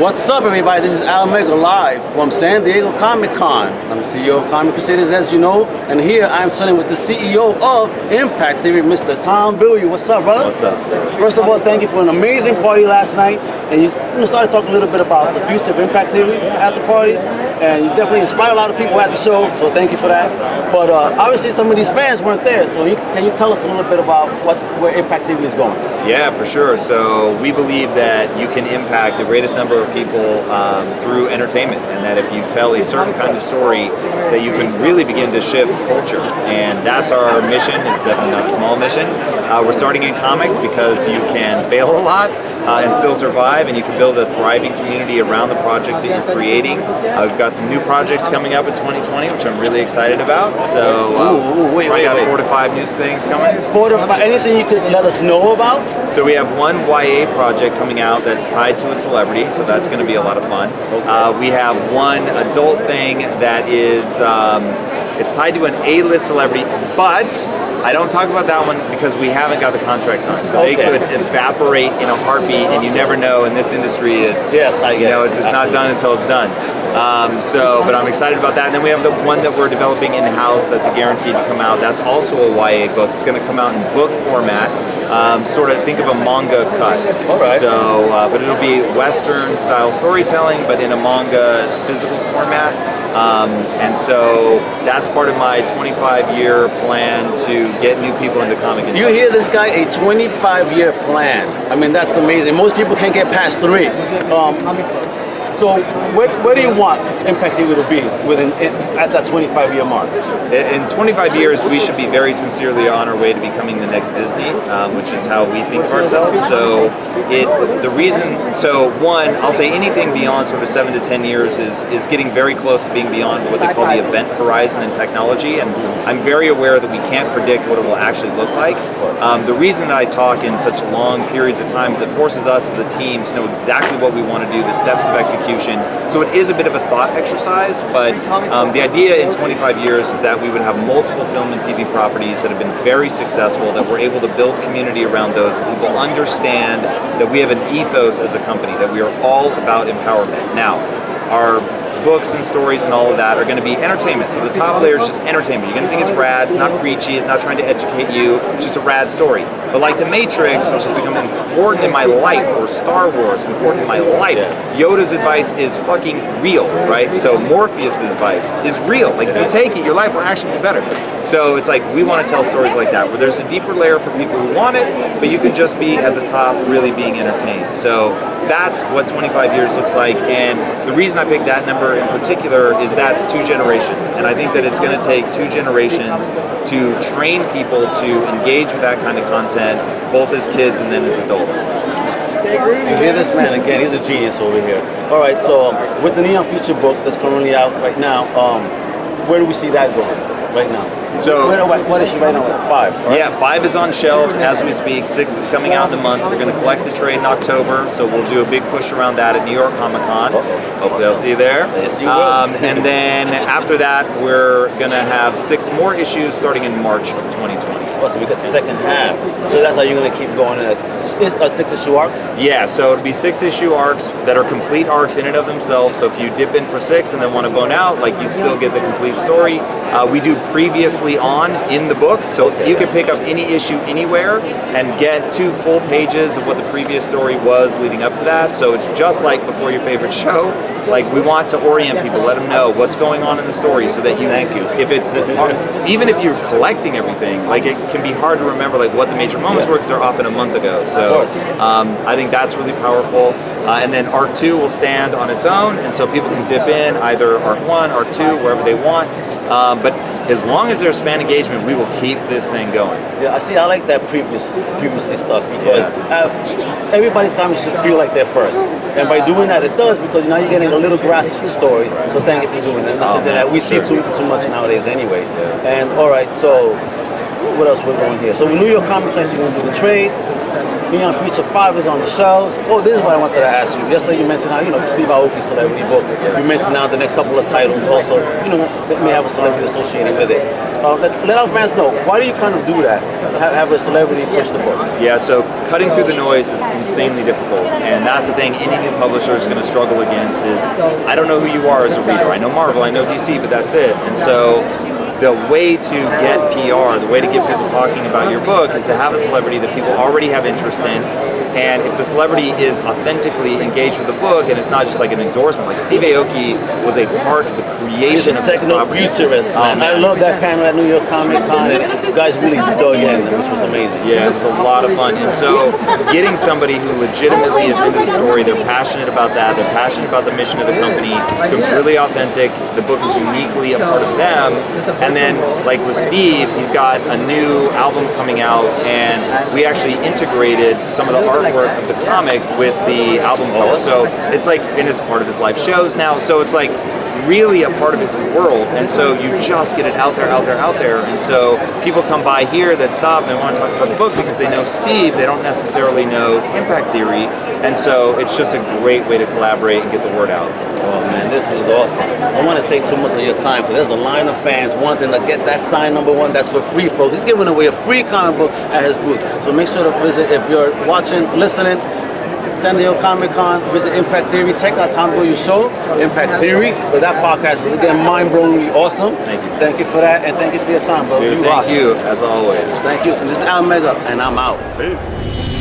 What's up, everybody? This is Al Mega live from San Diego Comic Con. I'm the CEO of Comic Crusaders, as you know, and here I'm sitting with the CEO of Impact Theory, Mr. Tom Bilyeu. What's up, brother? What's up, sir? First of all, thank you for an amazing party last night, and you started talking a little bit about the future of Impact Theory at the party, and you definitely inspired a lot of people at the show, so thank you for that. But obviously, some of these fans weren't there, so can you tell us a little bit about where Impact Theory is going? Yeah, for sure. So we believe that you can impact the greatest number of people through entertainment, and that if you tell a certain kind of story, that you can really begin to shift culture. And that's our mission. It's definitely not a small mission. We're starting in comics because you can fail a lot and still survive, and you can build a thriving community around the projects that you're creating. We've got some new projects coming up in 2020, which I'm really excited about. So we got 4 to 5 new things coming. 4 to 5. Anything you could let us know about? So we have one YA project coming out that's tied to a celebrity, so that's going to be a lot of fun. We have one adult thing that is it's tied to an A-list celebrity, but I don't talk about that one because we haven't got the contract signed. So they could evaporate in a heartbeat, and you never know in this industry. It's it's not done until it's done. But I'm excited about that. And then we have the one that we're developing in-house that's a guaranteed to come out. That's also a YA book. It's going to come out in book format. Sort of think of a manga cut. All right. So, but it'll be Western style storytelling, but in a manga physical format. And so that's part of my 25-year plan to get new people into comic industry. You hear this guy, a 25-year plan. I mean, that's amazing. Most people can't get past 3. So where do you want Impact Theory to be at that 25-year mark? In 25 years, we should be very sincerely on our way to becoming the next Disney, which is how we think of ourselves. So one, I'll say anything beyond sort of 7 to 10 years is getting very close to being beyond what they call the event horizon in technology. And I'm very aware that we can't predict what it will actually look like. The reason that I talk in such long periods of time is it forces us as a team to know exactly what we want to do, the steps of execution. So it is a bit of a thought exercise, but the idea in 25 years is that we would have multiple film and TV properties that have been very successful, that we're able to build community around those, that people understand that we have an ethos as a company, that we are all about empowerment. Now, our books and stories and all of that are going to be entertainment. So the top layer is just entertainment. You're going to think it's rad, it's not preachy, it's not trying to educate you, it's just a rad story. But like The Matrix, which has become important in my life, or Star Wars, important in my life, Yoda's advice is fucking real, right? So Morpheus' advice is real. Like, if you take it, your life will actually be better. So it's like, we want to tell stories like that, where there's a deeper layer for people who want it, but you can just be at the top really being entertained. So that's what 25 years looks like, and the reason I picked that number in particular is that's 2 generations, and I think that it's going to take 2 generations to train people to engage with that kind of content, both as kids and then as adults. You hear this man again, he's a genius over here. All right, so with the Neon Future book that's currently out right now, where do we see that going right now? So what is she right now, like 5? Right? Yeah, 5 is on shelves as we speak. 6 is coming out in a month. We're going to collect the trade in October, so we'll do a big push around that at New York Comic Con. Hopefully I'll see you there. Yes, you will. And then after that, we're going to have 6 more issues starting in March of 2020. Oh, so we got the second half. So that's how you're going to keep going at 6-issue arcs? Yeah, so it'll be 6-issue arcs that are complete arcs in and of themselves. So if you dip in for 6 and then want to bone out, like, you'd still get the complete story. We do previously on in the book, so you can pick up any issue anywhere and get 2 full pages of what the previous story was leading up to that. So it's just like before your favorite show. Like, we want to orient people, let them know what's going on in the story, so that if it's even if you're collecting everything, like, it can be hard to remember like what the major moments were because they're often a month ago. So I think that's really powerful. And then Arc 2 will stand on its own, and so people can dip in either Arc 1, Arc 2, wherever they want. But as long as there's fan engagement, we will keep this thing going. Yeah, I like that previously stuff, because everybody's comics should feel like they're first. And by doing that, it does, because now you're getting a little grasp of the story. So thank you for doing that. That's something that we see too much nowadays anyway. And all right, so what else we're doing here? So we New York Comic Con, you're going to do the trade. Neon Future 5 is on the shelves. Oh, this is what I wanted to ask you. Yesterday you mentioned how, Steve Aoki's celebrity book. You mentioned now the next couple of titles also, they may have a celebrity associated with it. let our fans know, why do you kind of do that? Have a celebrity push the book? Yeah, so cutting through the noise is insanely difficult, and that's the thing any new publisher is going to struggle against is, I don't know who you are as a reader. I know Marvel, I know DC, but that's it. And so the way to get PR, the way to get people talking about your book is to have a celebrity that people already have interest in. And if the celebrity is authentically engaged with the book and it's not just like an endorsement, like Steve Aoki was a part of the creation of this property. Futurist, man. I love that panel at New York Comic Con, and you guys really dug in, which was amazing. Yeah, it was a lot of fun. And so getting somebody who legitimately is into the story, they're passionate about that, they're passionate about the mission of the company, becomes really authentic, the book is uniquely a part of them. And then, like with Steve, he's got a new album coming out, and we actually integrated some of the artwork of the comic with the album cover. So it's like, and it's part of his live shows now. So it's like really a part of his world. And so you just get it out there. And so people come by here that stop and want to talk about the book because they know Steve. They don't necessarily know impact theory. And so it's just a great way to collaborate and get the word out. Oh man, this is awesome. I don't want to take too much of your time, but there's a line of fans wanting to get that sign #1 that's for free, folks. He's giving away a free comic book at his booth. So make sure to visit, if you're watching, listening, San Diego Comic Con, visit Impact Theory, check out Tom Bilyeu's show, Impact Theory, but that podcast is again mind-blowingly awesome. Thank you. Thank you for that, and thank you for your time, bro. Dude, thank you, as always. Thank you. And this is Al Mega, and I'm out. Peace.